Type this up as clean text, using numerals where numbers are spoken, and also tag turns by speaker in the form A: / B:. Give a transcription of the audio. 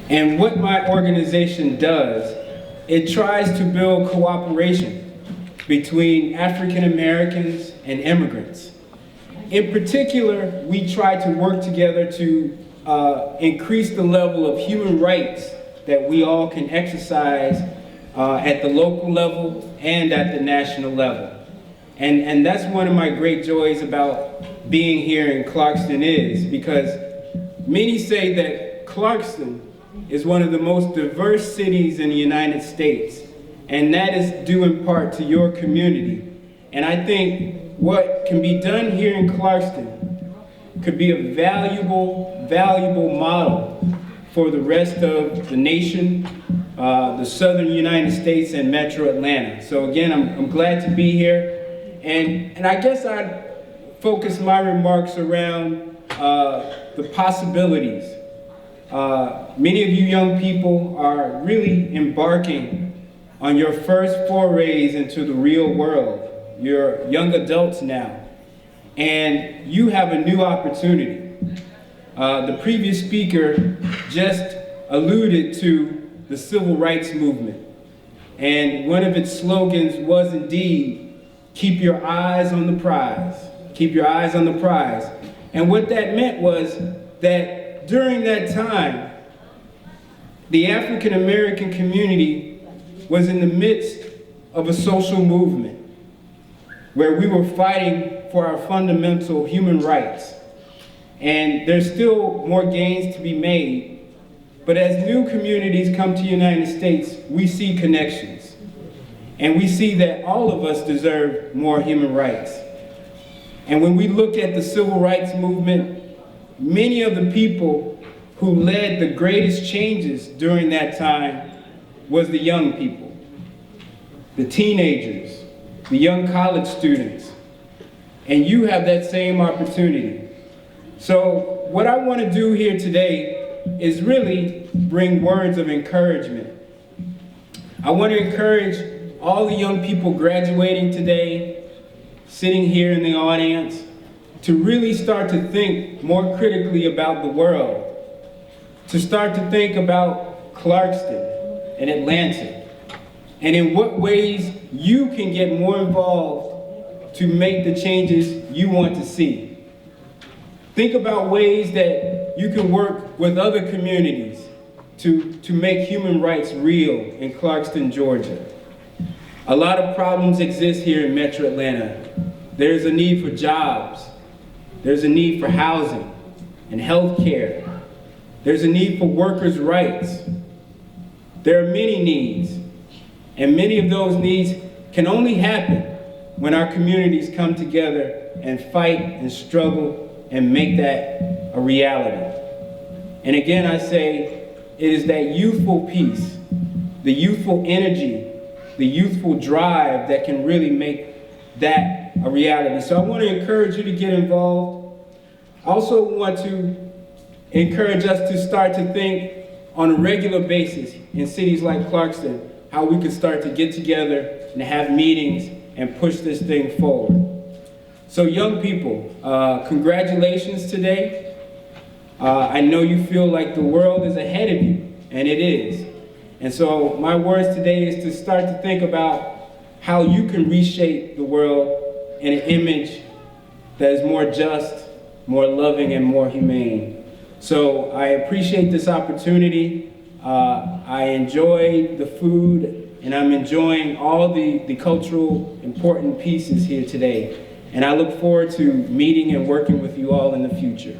A: And what my organization does, it tries to build cooperation between African Americans and immigrants. In particular, we try to work together to increase the level of human rights that we all can exercise at the local level and at the national level. And that's one of my great joys about being here in Clarkston is because many say that Clarkston is one of the most diverse cities in the United States, and that is due in part to your community. And I think what can be done here in Clarkston could be a valuable model for the rest of the nation, the southern United States and Metro Atlanta. So again, I'm glad to be here. And I guess I'd focus my remarks around the possibilities. Many of you young people are really embarking on your first forays into the real world. You're young adults now, and you have a new opportunity. The previous speaker just alluded to the civil rights movement, and one of its slogans was indeed, keep your eyes on the prize. Keep your eyes on the prize. And what that meant was that during that time, the African American community was in the midst of a social movement where we were fighting for our fundamental human rights. And there's still more gains to be made. But as new communities come to the United States, we see connections. And we see that all of us deserve more human rights. And when we look at the civil rights movement, many of the people who led the greatest changes during that time was the young people, the teenagers, the young college students. And you have that same opportunity. So what I want to do here today is really bring words of encouragement. I want to encourage all the young people graduating today, sitting here in the audience, to really start to think more critically about the world, to start to think about Clarkston and Atlanta, and in what ways you can get more involved to make the changes you want to see. Think about ways that you can work with other communities to make human rights real in Clarkston, Georgia. A lot of problems exist here in Metro Atlanta. There's a need for jobs. There's a need for housing and health care. There's a need for workers' rights. There are many needs, and many of those needs can only happen when our communities come together and fight and struggle and make that a reality. And again, I say, it is that youthful peace, the youthful energy, the youthful drive that can really make that a reality. So I want to encourage you to get involved. I also want to encourage us to start to think on a regular basis in cities like Clarkston, how we could start to get together and have meetings and push this thing forward. So young people, congratulations today. I know you feel like the world is ahead of you, and it is. And so my words today is to start to think about how you can reshape the world in an image that is more just, more loving, and more humane. So I appreciate this opportunity. I enjoy the food, and I'm enjoying all the cultural important pieces here today. And I look forward to meeting and working with you all in the future.